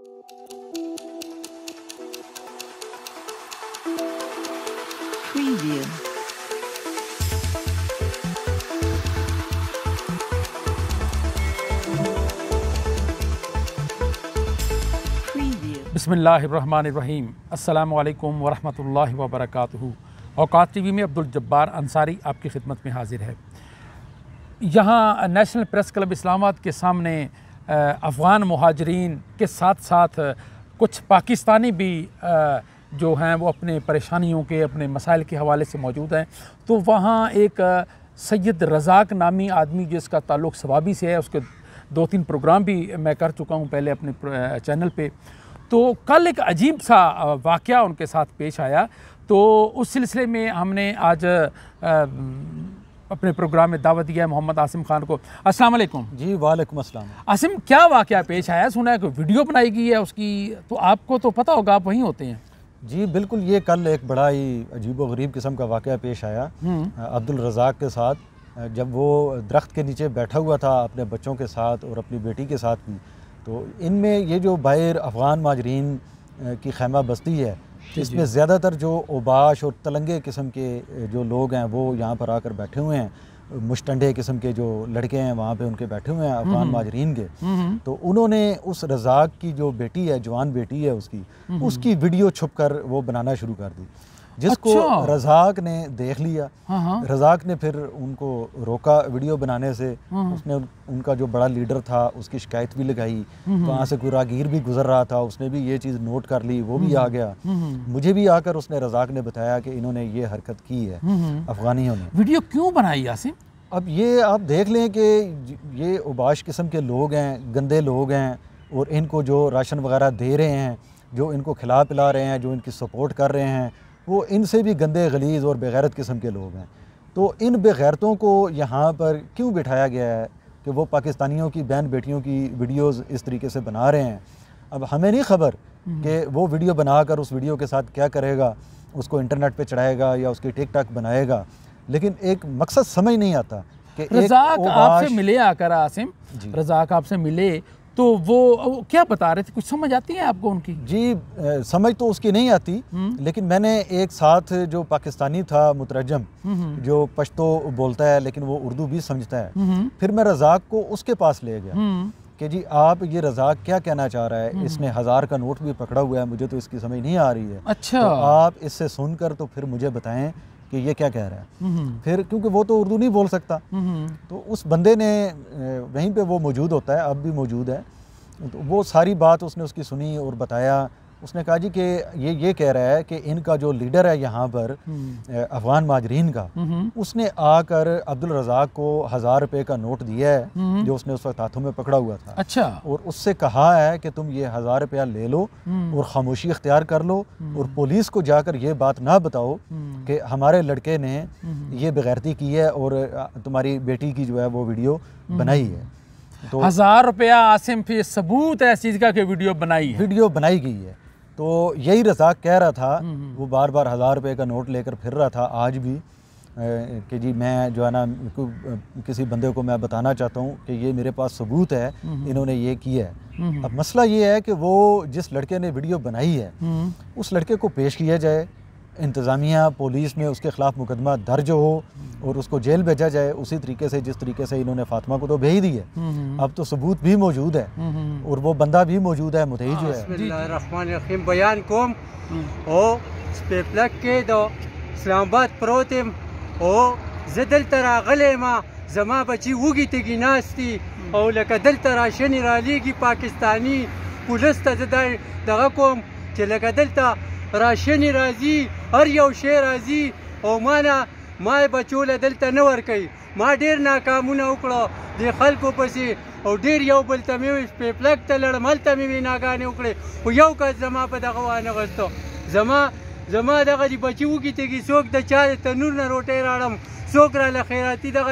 Preview. बिस्मिल्लाहिर्रहमानिर्रहीम। अस्सलामु अलैकुम वरहमतुल्लाहि वबरकातुहू। औकात टीवी में अब्दुल जब्बार अंसारी आपकी खिदमत में हाजिर है। यहाँ नेशनल प्रेस क्लब इस्लामाबाद के सामने अफ़गान मुहाजिरीन के साथ साथ कुछ पाकिस्तानी भी जो हैं वो अपने परेशानियों के, अपने मसाइल के हवाले से मौजूद हैं। तो वहाँ एक सैयद रज़ाक नामी आदमी जिसका ताल्लुक़ सवाबी से है, उसके 2-3 प्रोग्राम भी मैं कर चुका हूँ पहले अपने चैनल पे। तो कल एक अजीब सा वाक़या उनके साथ पेश आया, तो उस सिलसिले में हमने आज अपने प्रोग्राम में दावत दिया है मोहम्मद आसिम खान को। अस्सलाम वालेकुम। जी वालेकुम अस्सलाम। आसिम, क्या वाक़या पेश आया? सुना है कि वीडियो बनाई गई है उसकी, तो आपको तो पता होगा, आप वहीं होते हैं। जी बिल्कुल, ये कल एक बड़ा ही अजीब व गरीब किस्म का वाक़या पेश आया अब्दुल रज़ाक के साथ, जब वो दरख्त के नीचे बैठा हुआ था अपने बच्चों के साथ और अपनी बेटी के साथ भी। तो इनमें ये जो बाहर अफ़गान माजरीन की खैमा बस्ती है, इसमें ज़्यादातर जो ओबाश और तलंगे किस्म के जो लोग हैं वो यहाँ पर आकर बैठे हुए हैं। मुश्तंडे किस्म के जो लड़के हैं वहाँ पे उनके बैठे हुए हैं अफ़गान माजरीन के। तो उन्होंने उस रज़ाक की जो बेटी है, जवान बेटी है उसकी वीडियो छुप कर वो बनाना शुरू कर दी, जिसको रज़ाक ने देख लिया। रज़ाक ने फिर उनको रोका वीडियो बनाने से। उसने उनका जो बड़ा लीडर था उसकी शिकायत भी लगाई। वहाँ से कोई रागीर भी गुजर रहा था, उसने भी ये चीज़ नोट कर ली, वो भी आ गया। मुझे भी आकर उसने रज़ाक ने बताया कि इन्होंने ये हरकत की है अफ़गानियों ने। वीडियो क्यों बनाई यासिन? अब ये आप देख लें कि ये उबाश किस्म के लोग हैं, गंदे लोग हैं, और इनको जो राशन वगैरह दे रहे हैं, जो इनको खिला पिला रहे हैं, जो इनकी सपोर्ट कर रहे हैं, वो इनसे भी गंदे गलीज़ और बेगैरत किस्म के लोग हैं। तो इन बेगैरतों को यहाँ पर क्यों बिठाया गया है कि वो पाकिस्तानियों की बहन बेटियों की वीडियोज़ इस तरीके से बना रहे हैं। अब हमें नहीं खबर कि वो वीडियो बनाकर उस वीडियो के साथ क्या करेगा, उसको इंटरनेट पे चढ़ाएगा या उसकी टिकटॉक बनाएगा, लेकिन एक मकसद समझ नहीं आता कि रज़ाक आपसे मिले आकर आसिम, रज़ाक आपसे मिले तो वो क्या बता रहे थे? कुछ समझ आती है आपको उनकी? जी समझ तो उसकी नहीं आती, लेकिन मैंने एक साथ जो पाकिस्तानी था मुतरजम, जो पश्तो बोलता है लेकिन वो उर्दू भी समझता है, फिर मैं रज़ाक को उसके पास ले गया कि जी आप ये रज़ाक क्या कहना चाह रहा है। इसने 1000 का नोट भी पकड़ा हुआ है, मुझे तो इसकी समझ नहीं आ रही है। अच्छा, तो आप इससे सुनकर तो फिर मुझे बताएं कि ये क्या कह रहा है। फिर क्योंकि वो तो उर्दू नहीं बोल सकता, तो उस बंदे ने वहीं पे वो मौजूद होता है, अब भी मौजूद है, तो वो सारी बात उसने उसकी सुनी और बताया। उसने कहा जी कि ये कह रहा है कि इनका जो लीडर है यहाँ पर अफ़गान माजरीन का, उसने आकर अब्दुल रज़ाक को 1000 रुपये का नोट दिया है जो उसने उस वक्त हाथों में पकड़ा हुआ था। अच्छा। और उससे कहा है कि तुम ये 1000 रुपया ले लो और खामोशी इख्तियार कर लो और पुलिस को जाकर ये बात ना बताओ कि हमारे लड़के ने ये बेगैरती की है और तुम्हारी बेटी की जो है वो वीडियो बनाई है। तो 1000 रुपया आसिम फिर सबूत है इस चीज़ का कि वीडियो बनाई गई है। तो यही रज़ाक कह रहा था, वो बार बार 1000 रुपये का नोट लेकर फिर रहा था आज भी कि जी मैं जो है ना किसी बंदे को मैं बताना चाहता हूँ कि ये मेरे पास सबूत है, इन्होंने ये किया है। अब मसला ये है कि वो जिस लड़के ने वीडियो बनाई है उस लड़के को पेश किया जाए, इंतज़ामिया पुलिस में उसके ख़िलाफ़ मुकदमा दर्ज हो और उसको जेल भेजा जाए उसी तरीके से जिस तरीके से इन्होंने फातिमा को तो भेज दी है। अब तो सबूत भी मौजूद है और वो बंदा भी मौजूद है, मुतही जो है। बिस्मिल्लाहिर्रहमानिर्रहीम बयान कोम ओ स्पेप्लक के दो इस्लामाबाद प्रोतिम ओ जदल तरा गले मा जमा बची वगी तगी नास्ती ओ लक दल तरा शनि रालीगी पाकिस्तानी पुलिस ता दगा कोम कि लक दल ता राशनि राजी हर यौ शे राजी ओ ما بچوله دلته نه ورکوي. ما ډېر ناکامونه وکړه د خلکو پسې او ډېر یو بل ته مې سپېپلک ته لړم، هلته مې ویناګانې وکړې، خو یو کس زما په دغه وانغېستو. زما دغه د بچي وږي تږي څوک د چا د تنور نه روټۍ راړم، څوک راله خیراتي دغه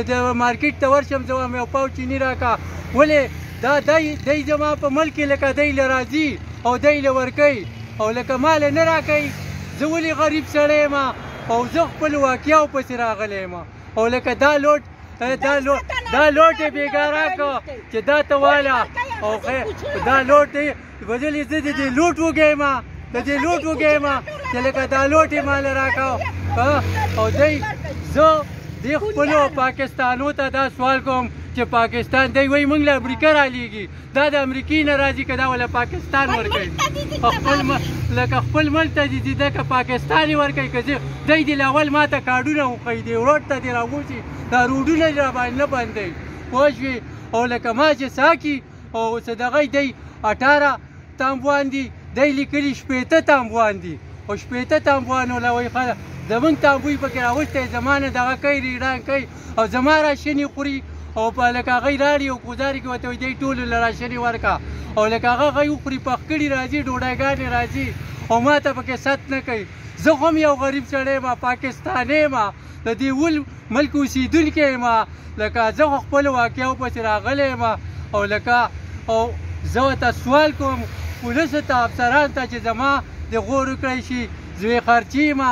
د مارکیټ ته ورشم زه وایم یو پاو چیني راکړه. ولې دا دی زما په ملک کې لکه دی له راځي او دی له ورکوي او لکه ما له نه راکوي. زه ولې غریب سړی یم او زه خپل واقعیاو پسې راغلی یم او لکه دا لوټ یې بېګا راکړه چې دا ته واله او خیر دا لوټ دی وجلې زه د دې لوټ وګیم چې لکه دا لوټ یې مال راکاو او دی زه د خپلو پاکستانو ته دا سوال کوم چې پاکستان دی وایي موږ له امریکا رالیږي دا د امریکې نه راځي که دا وله پاکستان ورکوي لکه خپل ملک ته دي دا که پاکستان یې ورکوي که دی دې له اول ما ته کارډونه وښیي دی روډ ته دې راوځي دا روډونه یې راباندې نه بندوي پوه شوې او لکه ما چې ساکي او څه دغه دی 18 تامبوان دي دی لیکلي 80 تامبوان دي او 80 تامبوان وله وایي زمونږ تامبوی پکې راوستی زما نه دغه کوي ریډان کوي او زما راشن یې خوري او په لکه هغه یې راړي او ګزارې کوي ورته وایي دی ټولو له راشن یې ورکړه او لکه هغه یې وخوري پخکړي راځي ډوډۍ راځي او ما ته پکې ست نه کوي زه خو هم یو غریب سړی یم پاکستانی یم د دې ملک اوسېدونکی یم لکه زه خو خپلو واقعو پسې راغلی یم او لکه او زه ورته سوال کوم پولیسو ته افسرانو ته چې زما د غور وکړی شي زه یې خرچي یم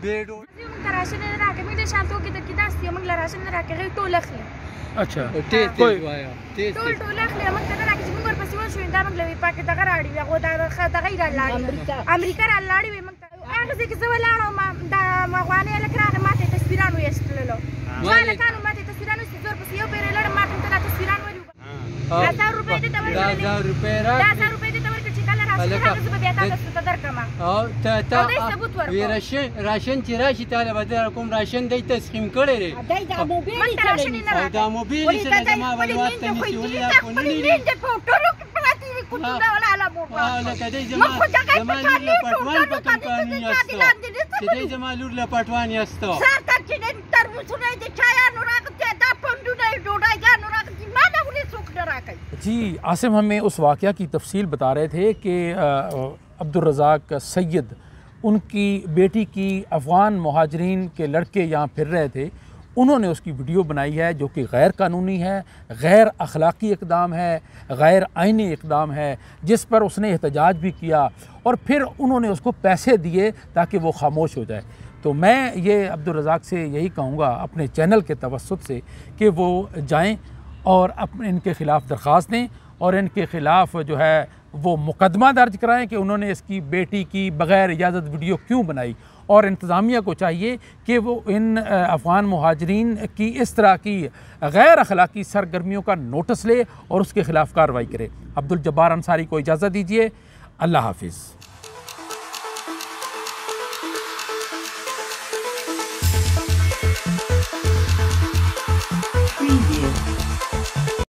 بیډو موږ ته راشن نه راکوي موږ د شانتو کې د کې ناست یو موږ له راشن نه راکوي هغوی ټول اخلي اچھا ټول اخلي موږ ته نه راکوي چې موږ ورپسې وشو دا موږ له پاکې دغه راړي وي هغو دغه یې رالاړي امریکا رالاړي وي موږ ته هغه ځای کې زه ولاړم دا افغانۍ هلک راغی ما ته یې تصویران ویشتللو دوه هلکانو ما ته یې تصویران ویستل زه ورپسې یو پېره لړم ما ته ورته دا تصویران ولي 1000 روپۍ دې ته ورکړلې 1000 روپۍ دې ته ورکړه چې کله راشن راغی زه به بیا تا ته درکړم او راشن چې راشي تاله به در کوم راشن دی تسخیم کړی دی دا موبایل یې او دا موبایل یې سره زما به لوات ته نیسي ولې دا فونونه دي لکه دی زما لور له پټوان په کوم قانون یاستو چې دی زما لور له پټوان یاستو जी आसिम हमें उस वाक़या की तफसील बता रहे थे कि अब्दुल रज़ाक सैयद उनकी बेटी की अफ़गान मुहाजिरीन के लड़के यहाँ फिर रहे थे उन्होंने उसकी वीडियो बनाई है जो कि गैर कानूनी है, गैर अखलाकी इक़दाम है, गैर आइनी इक़दाम है जिस पर उसने एहतजाज भी किया और फिर उन्होंने उसको पैसे दिए ताकि वो खामोश हो जाए। तो मैं ये अब्दुल रज़ाक से यही कहूँगा अपने चैनल के तवस्सुत से कि वो जाएँ और अपने इनके ख़िलाफ़ दरख्वास्त दें और इनके ख़िलाफ़ जो है वो मुकदमा दर्ज कराएं कि उन्होंने इसकी बेटी की बग़ैर इजाज़त वीडियो क्यों बनाई और इंतज़ामिया को चाहिए कि वो इन अफ़गान मुहाजिरीन की इस तरह की गैर अखलाकी सरगर्मियों का नोटिस ले और उसके ख़िलाफ़ कार्रवाई करे। अब्दुल जब्बार अंसारी को इजाज़त दीजिए। अल्लाह हाफ़िज़।